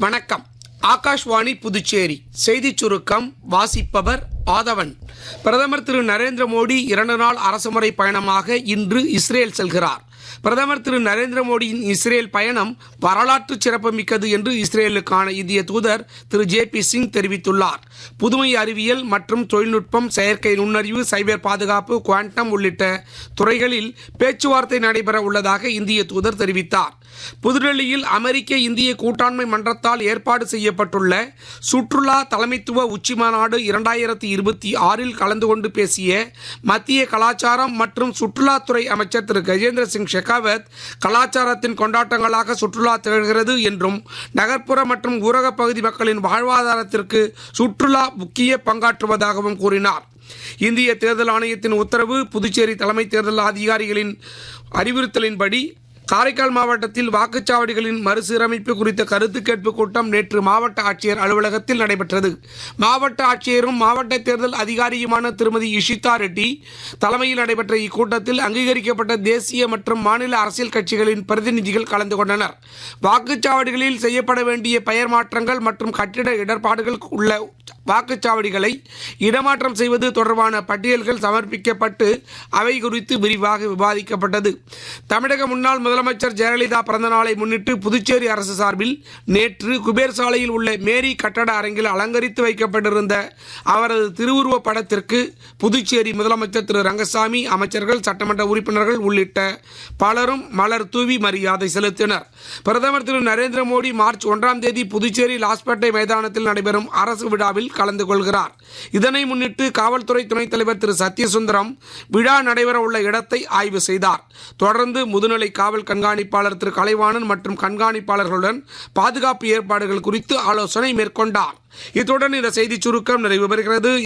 வணக்கம். ஆகாஷ்வாணி புதுச்சேரி செய்திச் சுருக்கம் வாசிப்பவர் ஆதவன். பிரதமர் திரு நரேந்திர மோடி 2 நாள் அரசுமுறை பயணமாக இன்று இஸ்ரேல் செல்கிறார். பிரதமர் திரு நரேந்திர மோடியின் இஸ்ரேல் பயணம் வரலாற்று சிறப்புமிக்கது என்று இஸ்ரேலுக்கான இந்திய தூதர் திரு ஜே.பி. சிங் தெரிவித்துள்ளார். புதுமை அறிவியல் மற்றும் தொழில்நுட்பம், செயற்கை நுண்ணறிவு, சைபர் பாதுகாப்பு, குவாண்டம் உள்ளிட்ட துறைகளில் பேச்சுவார்த்தை நடைபெற உள்ளதாக இந்திய தூதர் தெரிவித்தார். புதுடெல்லியில் அமெரிக்க இந்திய கூட்டாண்மை மன்றத்தால் ஏற்பாடு செய்யப்பட்டுள்ள சுற்றுலா தலைமைத்துவ உச்சிமாநாடு 2026 கலந்து கொண்டு பேசிய மத்திய கலாச்சாரம் மற்றும் சுற்றுலாத்துறை அமைச்சர் திரு கஜேந்திர சிங் ஷெகாவத், கலாச்சாரத்தின் கொண்டாட்டங்களாக சுற்றுலா திகழ்கிறது என்றும் நகர்ப்புற மற்றும் ஊரக பகுதி மக்களின் வாழ்வாதாரத்திற்கு சுற்றுலா முக்கிய பங்காற்றுவதாகவும் கூறினார். இந்திய தேர்தல் ஆணையத்தின் உத்தரவு. புதுச்சேரி தலைமை தேர்தல் அதிகாரிகளின் அறிவுறுத்தலின்படி காரைக்கால் மாவட்டத்தில் வாக்குச்சாவடிகளின் மறுசீரமைப்பு குறித்த கருத்து கேட்பு கூட்டம் நேற்று மாவட்ட ஆட்சியர் அலுவலகத்தில் நடைபெற்றது. மாவட்ட ஆட்சியரும் மாவட்ட தேர்தல் அதிகாரியுமான திருமதி இஷிதா ரெட்டி தலைமையில் நடைபெற்ற இக்கூட்டத்தில் அங்கீகரிக்கப்பட்ட தேசிய மற்றும் மாநில அரசியல் கட்சிகளின் பிரதிநிதிகள் கலந்து கொண்டனர். வாக்குச்சாவடிகளில் செய்யப்பட வேண்டிய பெயர் மாற்றங்கள் மற்றும் கட்டிட இடர்பாடுகள் உள்ள வாக்குச்சாவடிகளை இடமாற்றம் செய்வது தொடர்பான பட்டியல்கள் சமர்ப்பிக்கப்பட்டு அவை குறித்து விரிவாக விவாதிக்கப்பட்டது. தமிழக முன்னாள் முதலமைச்சர் ஜெயலலிதா பிறந்த நாளை முன்னிட்டு புதுச்சேரி அரசு சார்பில் நேற்று குபேர் சாலையில் உள்ள மேரி கட்டட அரங்கில் அலங்கரித்து வைக்கப்பட்டிருந்த அவரது திருவுருவ படத்திற்கு புதுச்சேரி முதலமைச்சர் திரு ரங்கசாமி, அமைச்சர்கள், சட்டமன்ற உறுப்பினர்கள் உள்ளிட்ட பலரும் மலர் தூவி மரியாதை செலுத்தினர். பிரதமர் திரு நரேந்திர மோடி மார்ச் 1ஆம் தேதி புதுச்சேரி லாஸ்பேட்டை மைதானத்தில் நடைபெறும் அரசு விழாவில் கலந்து கொள்கிறார். இதனை முன்னிட்டு காவல்துறை துணைத் தலைவர் திரு சத்யசுந்தரம் விழா நடைபெற உள்ள இடத்தை ஆய்வு செய்தார். தொடர்ந்து முதுநிலை காவல் கண்காணிப்பாளர் திரு கலைவாணன் மற்றும் கண்காணிப்பாளர்களுடன் பாதுகாப்பு ஏற்பாடுகள் குறித்து ஆலோசனை மேற்கொண்டார். இத்துடன் இந்த செய்திச் சுருக்கம் நிறைவு பெறுகிறது.